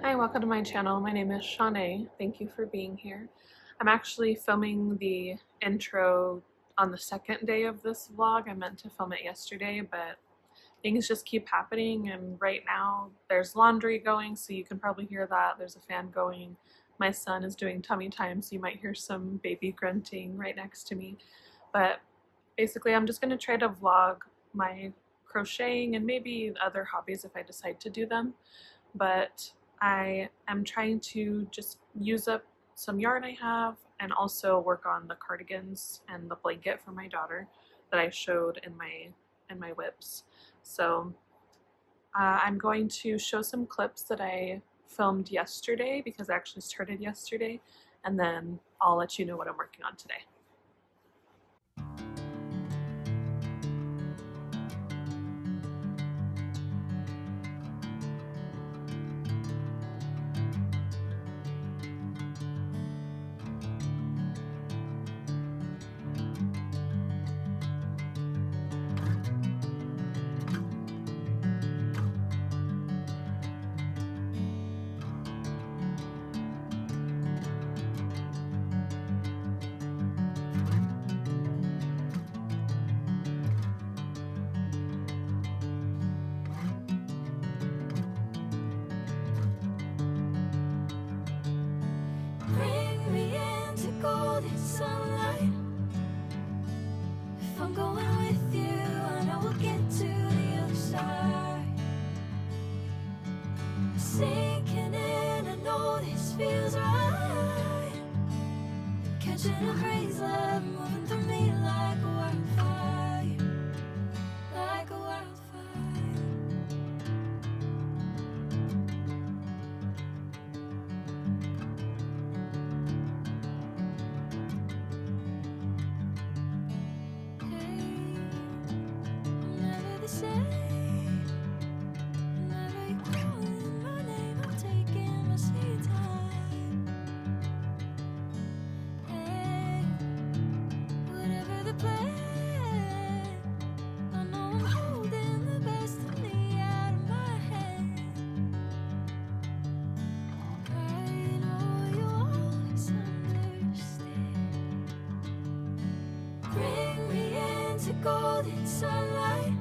Hi, welcome to my channel. My name is Shawnee. Thank you for being here. I'm actually filming the intro on the second day of this vlog. I meant to film it yesterday, but things just keep happening, and right now there's laundry going, so you can probably hear that. There's a fan going. My son is doing tummy time, so you might hear some baby grunting right next to me. But basically, I'm just going to try to vlog my crocheting and maybe other hobbies if I decide to do them. But I am trying to just use up some yarn I have and also work on the cardigans and the blanket for my daughter that I showed in my whips. So I'm going to show some clips that I filmed yesterday because I actually started yesterday, and then I'll let you know what I'm working on today. Bring me into golden sunlight. If I'm going with you, I know we'll get to the other side. Sinking in, I know this feels right. Catching a breeze, love moving through me like a wildfire, like a wildfire. Never the same. Whenever you're calling my name, I'm taking my sweet time. Hey, whatever the plan, I know I'm holding the best of me out of my hand. I know you'll always understand. Bring me into golden sunlight.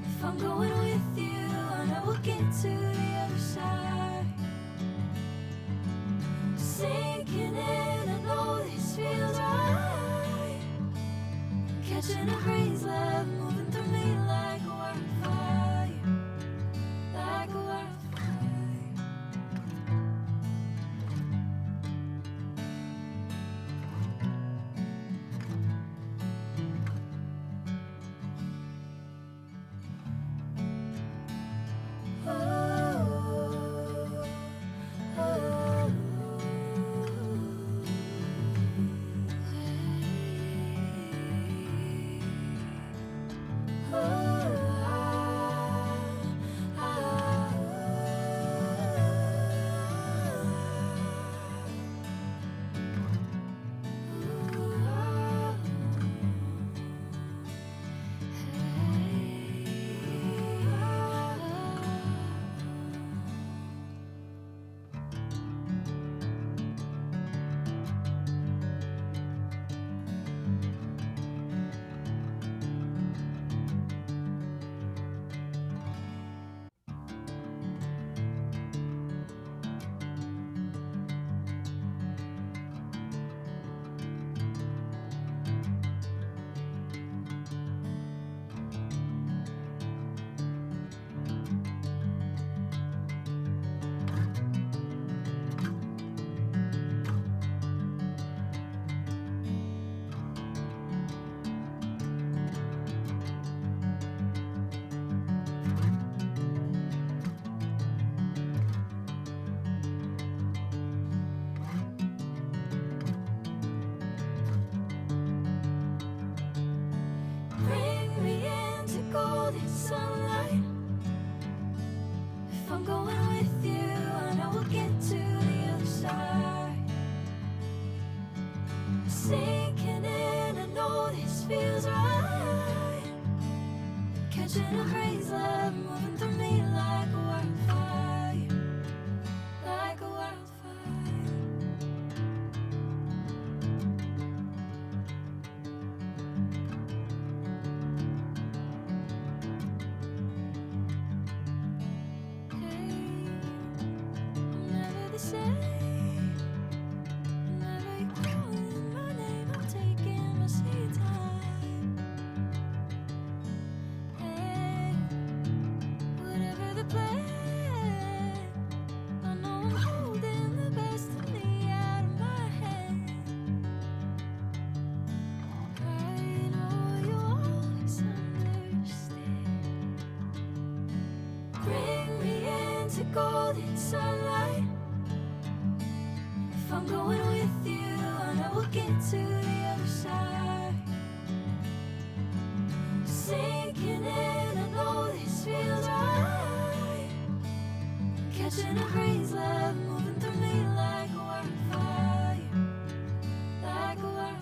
If I'm going with you, I know we'll get to the other side. Sinking in, I know this feels right. Catching a breeze, love moving through me like a wildfire, like a wildfire. Bring me into golden sunlight. If I'm going with you, I know we'll get to the other side. Sinking in, I know this feels right. Catching a breeze, love moving through me like a wildfire, into golden sunlight. If I'm going with you, I know we'll get to the other side. Sinking in, I know this feels right. Catching a breeze, love moving through me like a wildfire, like a wildfire.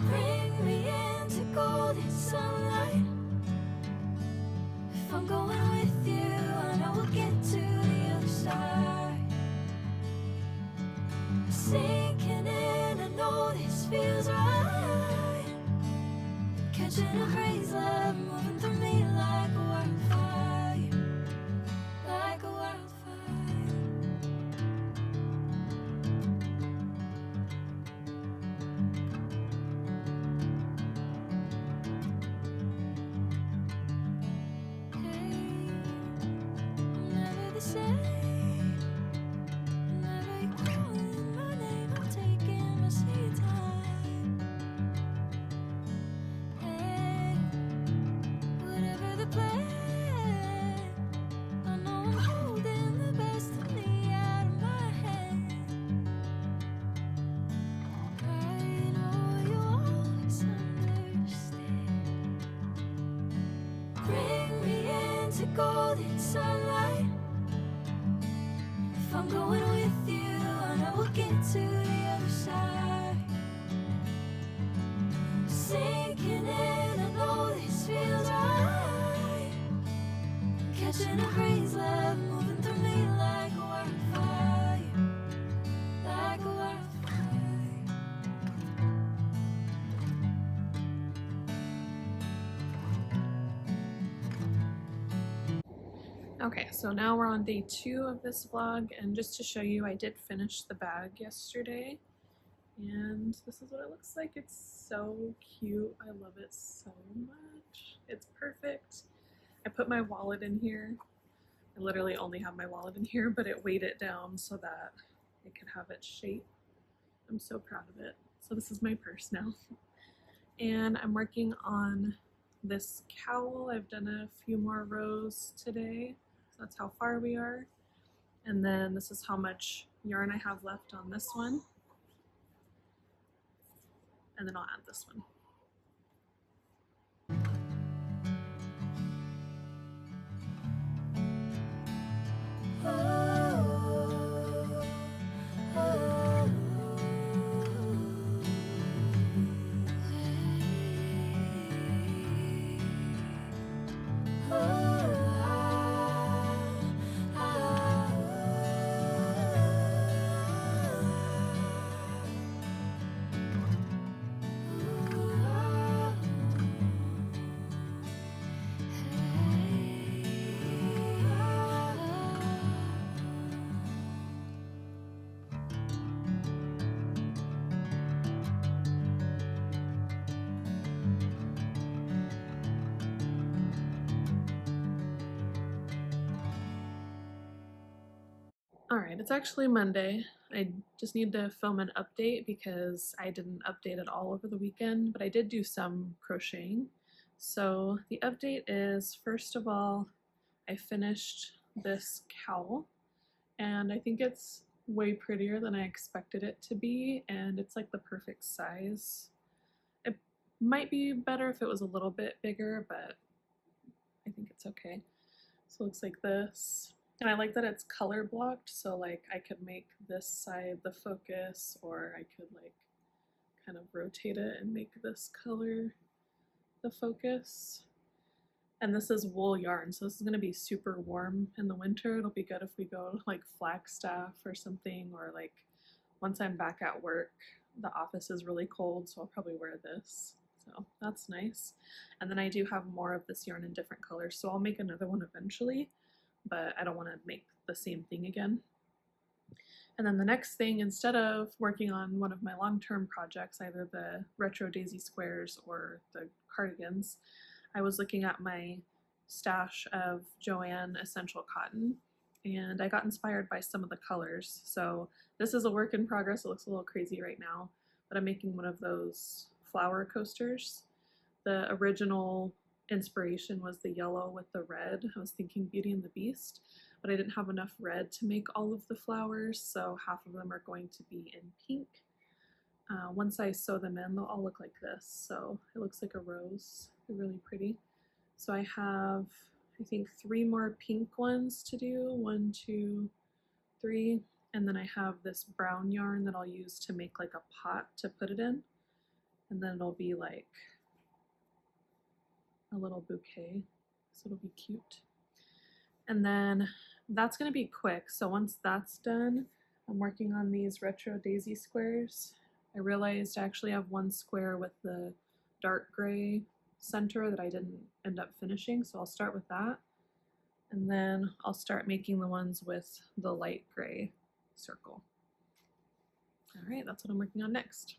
Bring me into golden sunlight. If I'm going with you, I know we'll get to the other side. Sinking in, I know this feels right. Catching a breeze, love moving through me like a wildfire, like a wildfire. Never the same. Whenever you're calling my name, I'm taking my sweet time. Hey, whatever the plan, I know I'm holding the best of me out of my hand. I know you always understand. Bring me into golden sunlight. If I'm going with you, I know we'll get to the other side. Sinking in, I know this feels right. Catching a breeze, love moving through me like a wildfire, like a wildfire. Okay, so now we're on day 2 of this vlog, and just to show you, I did finish the bag yesterday, and this is what it looks like. It's so cute. I love it so much. It's perfect. I put my wallet in here. I literally only have my wallet in here, but it weighed it down so that it could have its shape. I'm so proud of it. So this is my purse now. And I'm working on this cowl. I've done a few more rows today. So that's how far we are. And then this is how much yarn I have left on this one. And then I'll add this one. Alright, it's actually Monday. I just need to film an update because I didn't update it all over the weekend, but I did do some crocheting. So the update is, first of all, I finished this cowl, and I think it's way prettier than I expected it to be, and it's like the perfect size. It might be better if it was a little bit bigger, but I think it's okay. So it looks like this. And I like that it's color blocked, so like I could make this side the focus, or I could like kind of rotate it and make this color the focus. And this is wool yarn, so this is going to be super warm in the winter. It'll be good if we go like Flagstaff or something, or like once I'm back at work, the office is really cold, so I'll probably wear this. So that's nice. And then I do have more of this yarn in different colors, so I'll make another one eventually, but I don't want to make the same thing again. And then the next thing, instead of working on one of my long-term projects, either the retro daisy squares or the cardigans, I was looking at my stash of Joanne essential cotton, and I got inspired by some of the colors. So this is a work in progress. It looks a little crazy right now, but I'm making one of those flower coasters. The original inspiration was the yellow with the red. I was thinking Beauty and the Beast, but I didn't have enough red to make all of the flowers, so half of them are going to be in pink. Once I sew them in, they'll all look like this. So it looks like a rose. They're really pretty. So I have, I think, 3 more pink ones to do. 1, 2, 3. And then I have this brown yarn that I'll use to make like a pot to put it in. And then it'll be like a little bouquet. So it'll be cute. And then that's going to be quick. So once that's done, I'm working on these retro daisy squares. I realized I actually have one square with the dark gray center that I didn't end up finishing, so I'll start with that. And then I'll start making the ones with the light gray circle. All right, that's what I'm working on next.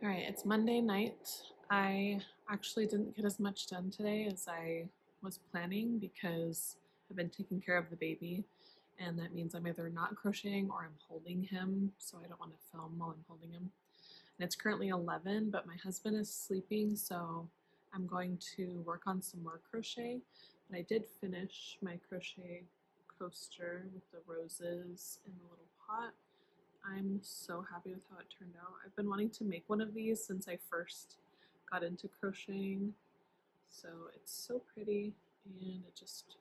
Alright, it's Monday night. I actually didn't get as much done today as I was planning because I've been taking care of the baby, and that means I'm either not crocheting or I'm holding him, so I don't want to film while I'm holding him. And it's currently 11, but my husband is sleeping, so I'm going to work on some more crochet. But I did finish my crochet coaster with the roses in the little pot. I'm so happy with how it turned out. I've been wanting to make one of these since I first got into crocheting. So it's so pretty, and it just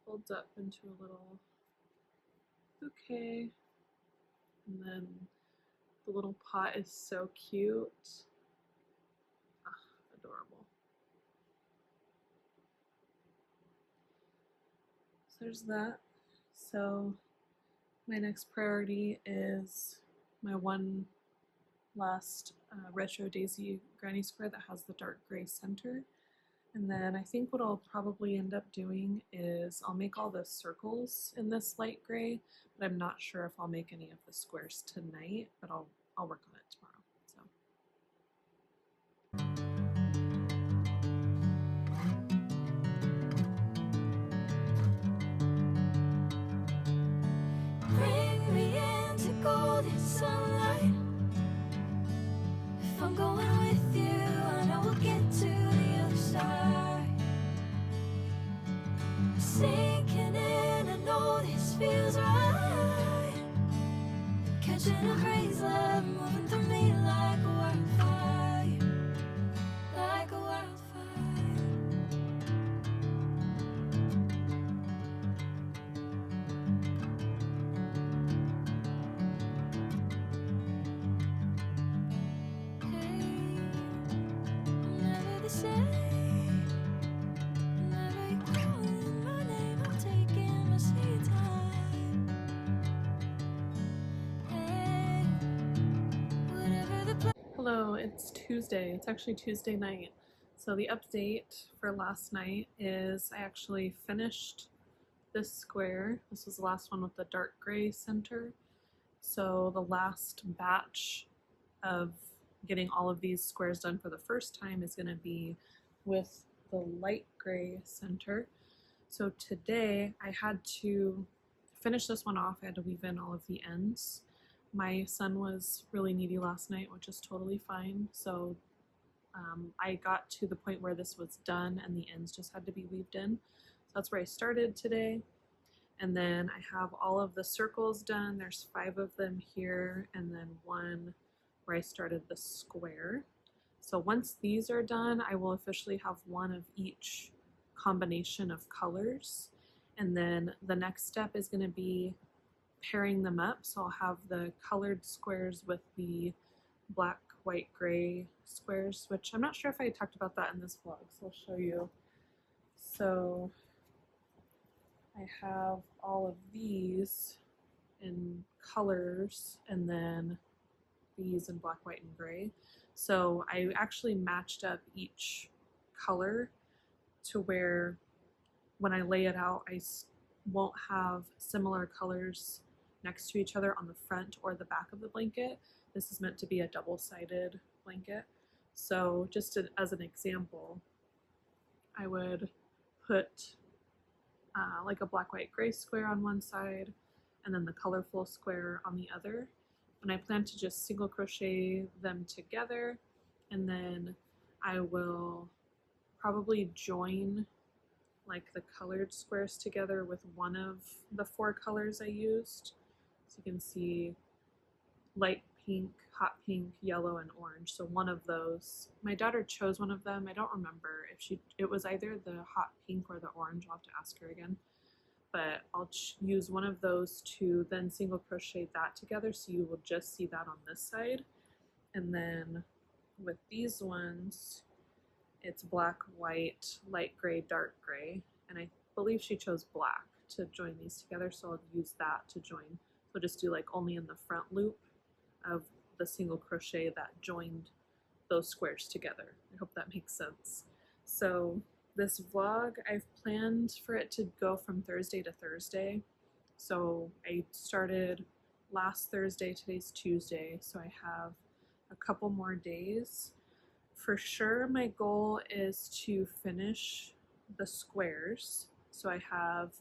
folds up into a little bouquet. And then the little pot is so cute. Ah, adorable. So there's that. So my next priority is my one last retro daisy granny square that has the dark gray center. And then I think what I'll probably end up doing is I'll make all the circles in this light gray, but I'm not sure if I'll make any of the squares tonight, but I'll work on it tomorrow. Bring me into golden sunlight. If I'm going with you, I know we'll get to the other side. Sinking in, I know this feels right. Catching a breeze, love moving through me like a wildfire, like a wildfire. Never the same. Whenever you're calling my name, I'm taking it's Tuesday. It's actually Tuesday night. So the update for last night is I actually finished this square. This was the last one with the dark gray center. So the last batch of getting all of these squares done for the first time is going to be with the light gray center. So today I had to finish this one off. I had to weave in all of the ends. My son was really needy last night, which is totally fine. So I got to the point where this was done and the ends just had to be weaved in. So that's where I started today. And then I have all of the circles done. There's 5 of them here, and then 1 where I started the square. So once these are done, I will officially have 1 of each combination of colors. And then the next step is going to be pairing them up. So I'll have the colored squares with the black, white, gray squares, which I'm not sure if I talked about that in this vlog, so I'll show you. So I have all of these in colors and then these in black, white, and gray. So I actually matched up each color to where when I lay it out, I won't have similar colors next to each other on the front or the back of the blanket. This is meant to be a double-sided blanket. So just as an example, I would put like a black, white, gray square on one side and then the colorful square on the other. And I plan to just single crochet them together, and then I will probably join like the colored squares together with one of the 4 colors I used. So you can see light pink, hot pink, yellow, and orange. So one of those, my daughter chose one of them. I don't remember if it was either the hot pink or the orange. I'll have to ask her again. But I'll use one of those to then single crochet that together, so you will just see that on this side. And then with these ones, it's black, white, light gray, dark gray, and I believe she chose black to join these together, so I'll use that to join. So just do like only in the front loop of the single crochet that joined those squares together. I hope that makes sense. So this vlog, I've planned for it to go from Thursday to Thursday. So I started last Thursday, today's Tuesday, so I have a couple more days. For sure, my goal is to finish the squares. So I have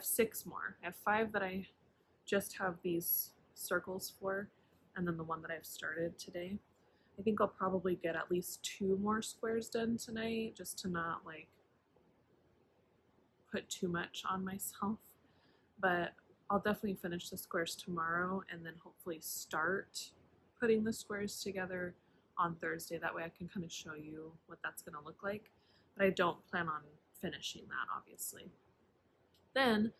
6 more. I have 5 that I just have these circles for, and then the one that I've started today. I think I'll probably get at least 2 more squares done tonight, just to not like put too much on myself. But I'll definitely finish the squares tomorrow and then hopefully start putting the squares together on Thursday. That way I can kind of show you what that's going to look like. But I don't plan on finishing that, obviously. Then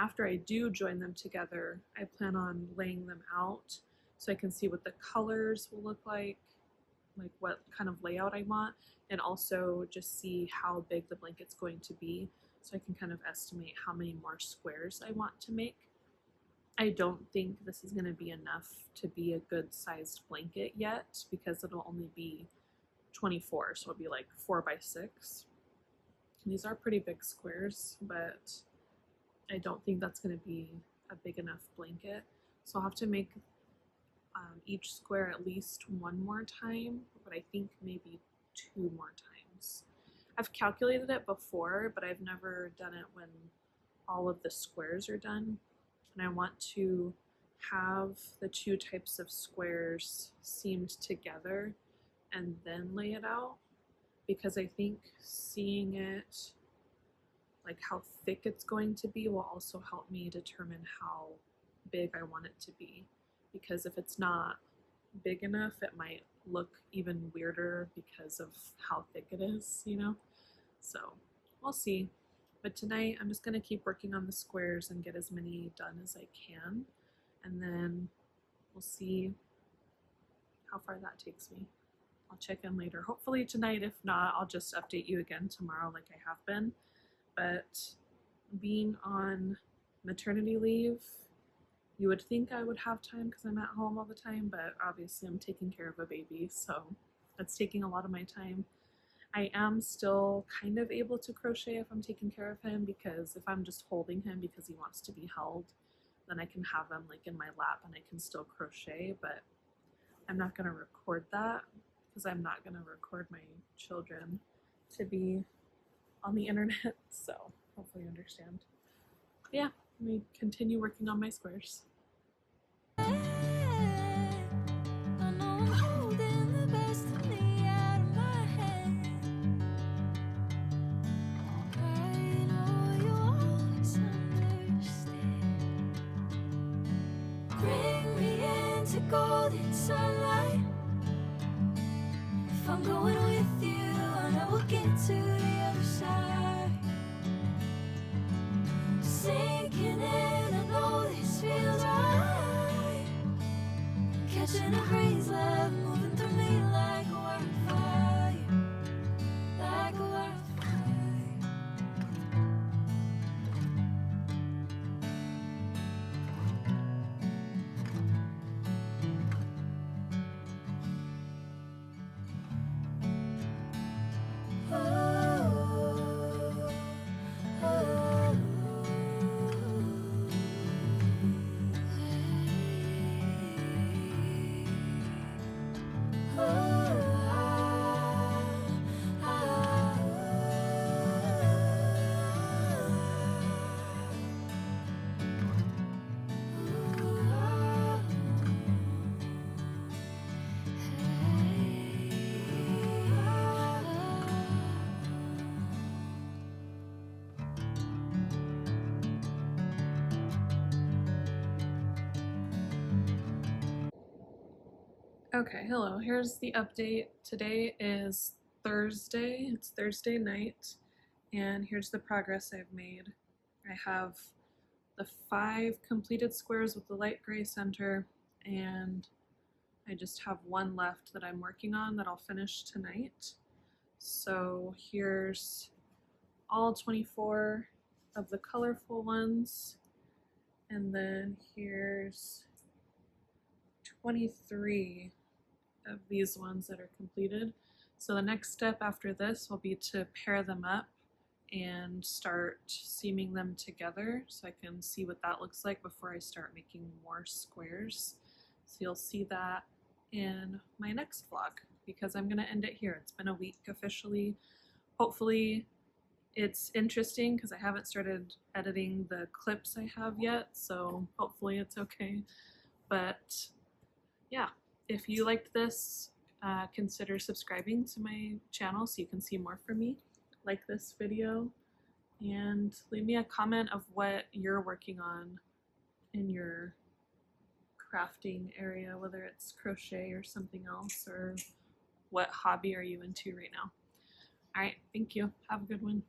after I do join them together, I plan on laying them out so I can see what the colors will look like what kind of layout I want, and also just see how big the blanket's going to be, so I can kind of estimate how many more squares I want to make. I don't think this is going to be enough to be a good sized blanket yet, because it'll only be 24, so it'll be like 4 by 6. These are pretty big squares, but I don't think that's going to be a big enough blanket, so I'll have to make each square at least 1 more time, but I think maybe 2 more times. I've calculated it before, but I've never done it when all of the squares are done, and I want to have the 2 types of squares seamed together and then lay it out, because I think seeing it, like how thick it's going to be, will also help me determine how big I want it to be. Because if it's not big enough, it might look even weirder because of how thick it is, you know? So we'll see. But tonight I'm just going to keep working on the squares and get as many done as I can. And then we'll see how far that takes me. I'll check in later. Hopefully tonight. If not, I'll just update you again tomorrow like I have been. But being on maternity leave, You would think I would have time because I'm at home all the time, but obviously I'm taking care of a baby, so that's taking a lot of my time. I am still kind of able to crochet if I'm taking care of him, because if I'm just holding him because he wants to be held, then I can have him like in my lap and I can still crochet, but I'm not going to record that because I'm not going to record my children to be on the internet, so hopefully you understand. But yeah, let me continue working on my squares. I know I'm holding the best of me out of my head. I know you always understand. Bring me into golden sunlight. If I'm going with you, I know we'll get to the other side. Sinking in, I know this feels right. Catching a breeze, love moving through me like a wildfire, like a wildfire. Okay, hello, here's the update. Today is Thursday, it's Thursday night, and here's the progress I've made. I have the 5 completed squares with the light gray center, and I just have one left that I'm working on that I'll finish tonight. So here's all 24 of the colorful ones, and then here's 23 of these ones that are completed. So the next step after this will be to pair them up and start seaming them together so I can see what that looks like before I start making more squares. So you'll see that in my next vlog, because I'm gonna end it here. It's been a week officially. Hopefully it's interesting because I haven't started editing the clips I have yet, so hopefully it's okay. But yeah, if you liked this, consider subscribing to my channel so you can see more from me. Like this video and leave me a comment of what you're working on in your crafting area, whether it's crochet or something else, or what hobby are you into right now. All right, thank you. Have a good one.